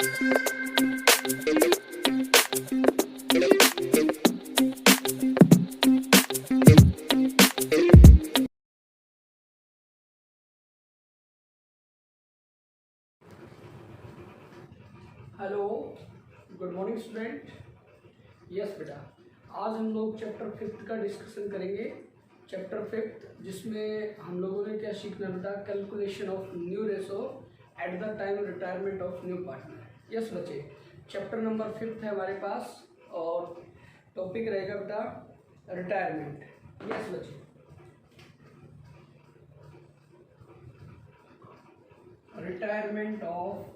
Hello, good morning student. Yes बेटा, आज हम लोग चैप्टर 5 का डिस्कशन करेंगे। चैप्टर 5 जिसमें हम लोगों ने क्या सीखना बेटा, calculation of new ratio at the time retirement of new partner. Yes बच्चे, चैप्टर नंबर 5 है हमारे पास और टॉपिक रहेगा बेटा रिटायरमेंट। यस बच्चे, रिटायरमेंट ऑफ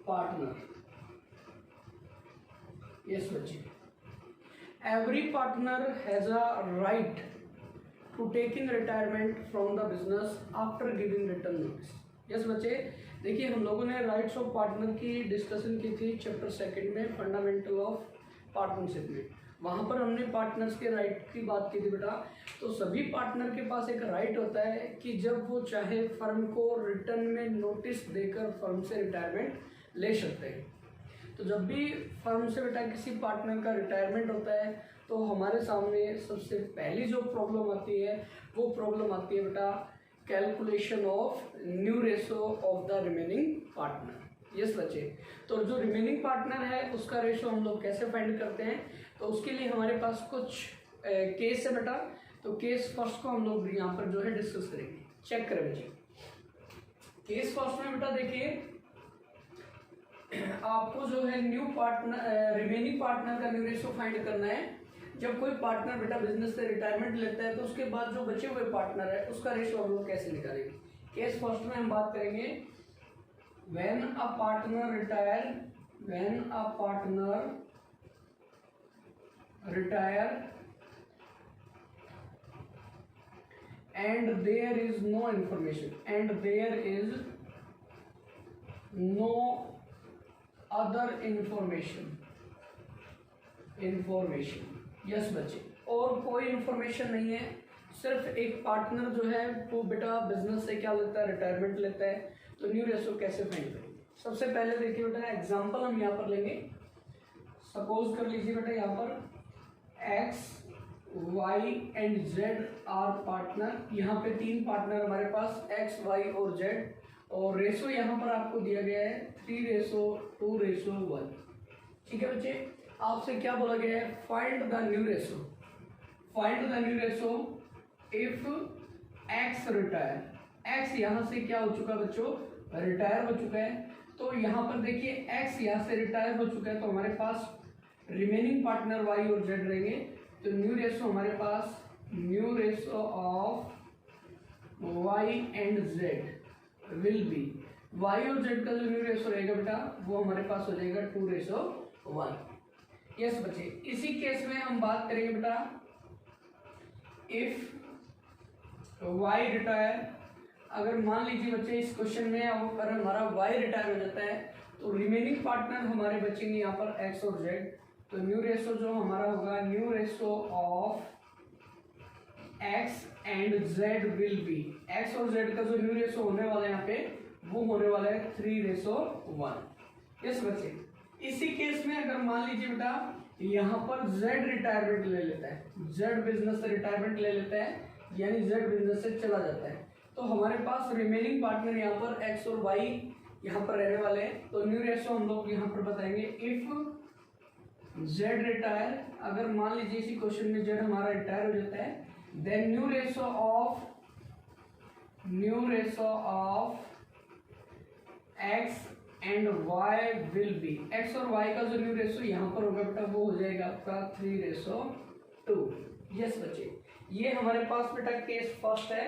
partner. Yes बच्चे, every partner has a right to taking retirement from the business after giving written notice. Yes बच्चे, देखिए हम लोगों ने राइट्स ऑफ पार्टनर की डिस्कशन की थी चैप्टर 2 में, फंडामेंटल ऑफ पार्टनरशिप में। वहाँ पर हमने पार्टनर्स के राइट की बात की थी बेटा। तो सभी पार्टनर के पास एक राइट होता है कि जब वो चाहे फर्म को रिटर्न में नोटिस देकर फर्म से रिटायरमेंट ले सकते हैं। तो जब भी फर्म से बेटा किसी पार्टनर का रिटायरमेंट होता है तो हमारे सामने सबसे पहली जो प्रॉब्लम आती है वो प्रॉब्लम आती है बेटा calculation of new ratio of the remaining partner. Yes बच्चे, तो जो रिमेनिंग पार्टनर है उसका रेशो हम लोग कैसे फाइंड करते हैं, तो उसके लिए हमारे पास कुछ केस है बेटा। तो केस फर्स्ट को हम लोग यहाँ पर जो है डिस्कस करेंगे। चेक करें बच्चे, केस फर्स्ट में बेटा देखिए आपको जो है न्यू पार्टनर रिमेनिंग पार्टनर का न्यू रेशो फाइंड करना है। जब कोई पार्टनर बेटा बिजनेस से रिटायरमेंट लेता है तो उसके बाद जो बचे हुए पार्टनर है उसका रेशो हम लोग कैसे निकालेंगे। केस फर्स्ट में हम बात करेंगे when a partner retire and there is no other information। Yes बच्चे, और कोई इंफॉर्मेशन नहीं है, सिर्फ एक पार्टनर जो है वो बेटा बिजनेस से क्या लेता है, रिटायरमेंट लेता है। तो न्यू रेशो कैसे फाइंड करेंगे। सबसे पहले देखिए बेटा एग्जांपल हम यहाँ पर लेंगे। सपोज कर लीजिए बेटा यहाँ पर X Y and Z are partner. यहाँ पे 3 पार्टनर हमारे पास एक्स वाई और जेड, और रेशो यहाँ पर आपको दिया गया है 3:2:1। ठीक है बच्चे, आपसे क्या बोला गया है, find the new ratio if x retire. X यहाँ से क्या हो चुका बच्चों, रिटायर हो चुका है। तो यहाँ पर देखिए एक्स यहाँ से रिटायर हो चुका है तो हमारे पास रिमेनिंग पार्टनर वाई और जेड रहेंगे। तो न्यू रेशो हमारे पास new ratio of Y and Z will be, Y और जेड का जो न्यू रेशो रहेगा बेटा वो हमारे पास हो जाएगा 2:1। यस बच्चे, इसी केस में हम बात करेंगे बेटा इफ वाई रिटायर। अगर मान लीजिए बच्चे इस क्वेश्चन में अगर हमारा वाई रिटायर हो जाता है तो रिमेनिंग पार्टनर हमारे बचेंगे यहाँ पर एक्स और जेड। तो न्यू रेशो जो हमारा होगा new ratio of X and Z will be, X और जेड का जो न्यू रेशो होने वाला है यहाँ पे वो होने वाला है 3:1। यस बच्चे, इसी केस में अगर मान लीजिए बेटा यहाँ पर जेड रिटायरमेंट ले लेता है, जेड बिजनेस से रिटायरमेंट ले लेता है यानी जेड बिजनेस से चला जाता है, तो हमारे पास रिमेनिंग पार्टनर यहाँ पर एक्स और वाई यहाँ पर रहने वाले हैं। तो न्यू रेशो हम लोग यहाँ पर बताएंगे इफ जेड रिटायर। अगर मान लीजिए इसी क्वेश्चन में जेड हमारा रिटायर हो जाता है then new ratio of X and Y will be, X और वाई का जो न्यू रेशो यहाँ पर होगा बेटा वो हो जाएगा आपका 3:2। यस बच्चे, ये हमारे पास बेटा केस फर्स्ट है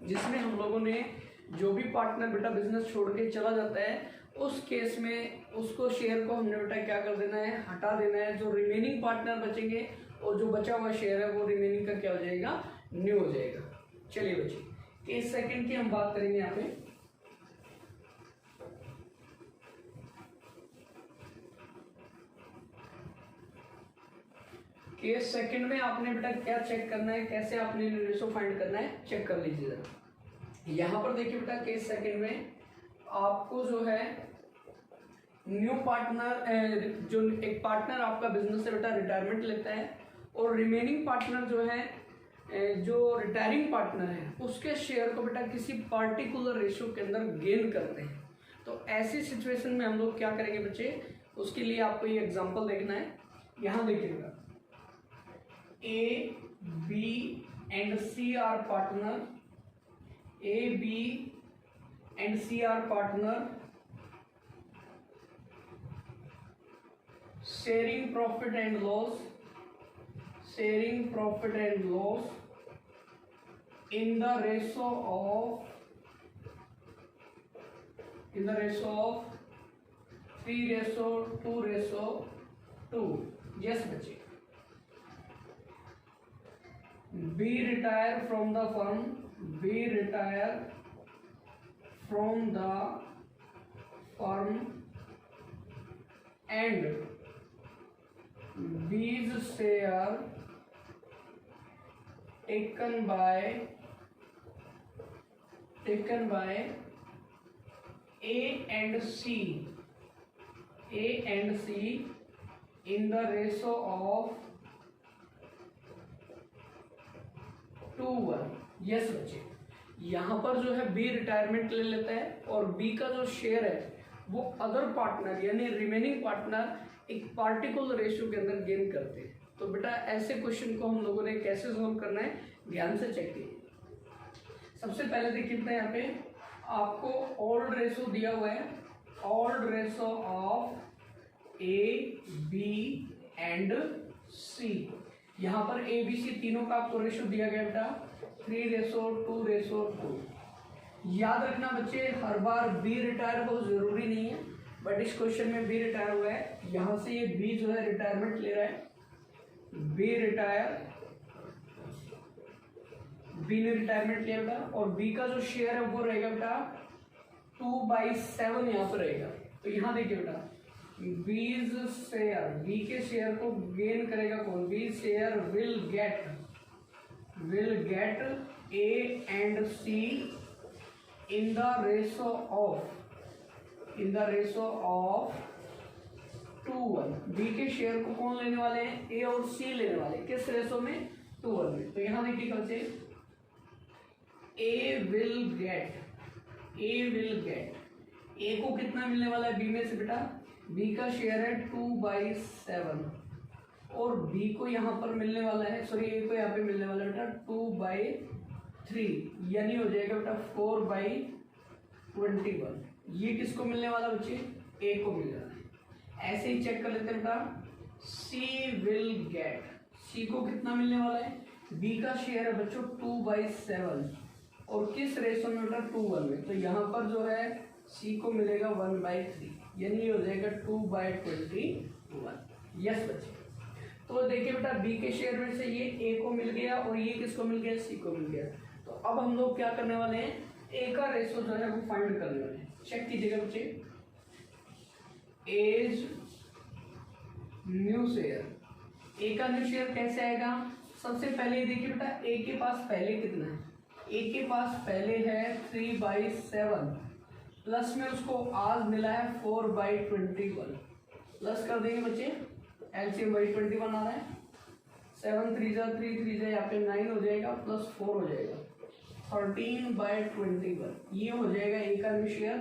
जिसमें हम लोगों ने जो भी पार्टनर बेटा बिजनेस छोड़ के चला जाता है उस केस में उसको शेयर को हमने बेटा क्या कर देना है, हटा देना है। जो रिमेनिंग पार्टनर बचेंगे और जो बचा हुआ शेयर है वो रिमेनिंग का क्या हो जाएगा, न्यू हो जाएगा। चलिए बच्चे, केस सेकंड की हम बात करेंगे यहाँ पे। केस सेकंड में आपने बेटा क्या चेक करना है, कैसे आपने रेशो फाइंड करना है, चेक कर लीजिए जरा। यहाँ पर देखिए बेटा केस सेकंड में आपको जो है न्यू पार्टनर, जो एक पार्टनर आपका बिजनेस से बेटा रिटायरमेंट लेता है और रिमेनिंग पार्टनर जो है, जो रिटायरिंग पार्टनर है, उसके शेयर को बेटा किसी पार्टिकुलर रेशियो के अंदर गेन करते हैं। तो ऐसी सिचुएशन में हम लोग क्या करेंगे बच्चे, उसके लिए आपको ये एग्जांपल देखना है। यहाँ देखिएगा, A B and C are partner, A B and C are partner sharing profit and loss in the ratio of 3:2:2. Yes बच्चे, B retire from the firm and B's share taken by A and C in the ratio of 2:1. Yes बच्चे, यहाँ पर जो है B retirement ले लेता है और बी का जो शेयर है वो अदर पार्टनर यानी रिमेनिंग पार्टनर एक पार्टिकुलर रेशियो के अंदर गेन करते हैं। तो बेटा ऐसे क्वेश्चन को हम लोगों ने कैसे सॉल्व करना है, ध्यान से चेक कीजिए। सबसे पहले देखिए बेटा, यहाँ पे आपको ओल्ड रेशियो दिया हुआ है, old ratio of A B and C. यहाँ पर ए बी सी तीनों का आपको रेशियो दिया गया बेटा 3:2:2। याद रखना बच्चे, हर बार बी रिटायर हो जरूरी नहीं है, बट इस क्वेश्चन में बी रिटायर हुआ है, यहाँ से ये बी जो है रिटायरमेंट ले रहा है, बी ने रिटायरमेंट लिया बेटा, और बी का जो शेयर है वो रहेगा बेटा 2/7 यहाँ पर रहेगा। तो यहाँ देखिए बेटा, बी के शेयर को गेन करेगा कौन, B share will get A and C in the ratio of 2:1। B के शेयर को कौन लेने वाले हैं, ए और सी लेने वाले, किस रेशो में, 2:1 में। तो यहां देखिए बच्चे, ए विल गेट ए को कितना मिलने वाला है बी में से बेटा, बी का शेयर है 2/7 और बी को यहाँ पर मिलने वाला है, सॉरी ए को यहाँ पे मिलने वाला है बेटा 2/3, यानी हो जाएगा बेटा 4/21। ये किसको मिलने वाला बच्चे, ए को मिल रहा है। ऐसे ही चेक कर लेते हैं बेटा, सी विल गेट, सी को कितना मिलने वाला है, बी का शेयर है बच्चों 2/7 और किस रेशो में बेटा 2:1 में। तो यहाँ पर जो है सी को मिलेगा 1/3, यानी हो जाएगा 2/21। यस बच्चे, तो देखिए बेटा बी के शेयर में से ये ए को मिल गया और ये किसको मिल गया, सी को मिल गया। तो अब हम लोग क्या करने वाले हैं, ए का रेशो जो है वो फाइंड करने वाले हैं। चेक कीजिएगा बच्चे, एज न्यू शेयर, ए का न्यू शेयर कैसे आएगा, सबसे पहले देखिए बेटा ए के पास पहले कितना है, ए के पास पहले है 3/7 प्लस में उसको आज मिला है 4/21, प्लस कर देंगे बच्चे, एलसीएम वही 21 आ रहा है, 7 3 जा 3 3 जा यहाँ पे 9 हो जाएगा प्लस 4 हो जाएगा 13/21। ये हो जाएगा ए का new share,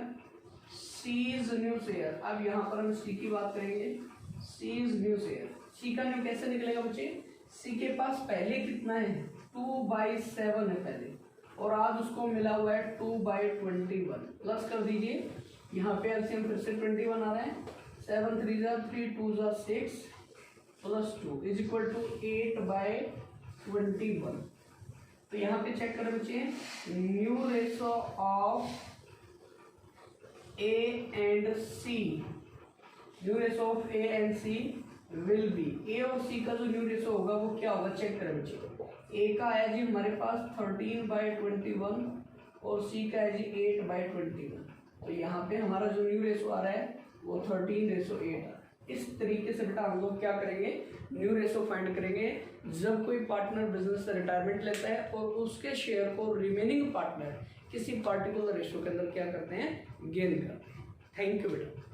C's new share. अब यहाँ पर हम सी की बात करेंगे, सीज न्यू शेयर, सी का न्यू कैसे निकलेगा बच्चे, सी के पास पहले कितना है 2/7 है पहले और आज उसको मिला हुआ है 2/21, प्लस कर दीजिए, यहाँ पे एलसीएम फिर से 21 आ रहा है, 7 3 जा 3 2 जा 6 प्लस 2 इज इक्वल टू 8/21। तो यहाँ पे चेक करें बच्चे, new ratio of A and C, new ratio of A and C will be, A और सी का जो न्यू रेशो होगा वो क्या होगा, चेक करें बच्चे। ए का आया जी हमारे पास 13/21 और सी का है जी 8/21। तो यहाँ पे हमारा जो न्यू रेशो आ रहा है वो 13:8 है। इस तरीके से बेटा हम लोग क्या करेंगे, न्यू रेशो फाइंड करेंगे जब कोई पार्टनर बिजनेस से रिटायरमेंट लेता है और उसके शेयर को रिमेनिंग पार्टनर किसी पार्टिकुलर रेशो के अंदर क्या करते हैं, गेन करते हैं। थैंक यू बेटा।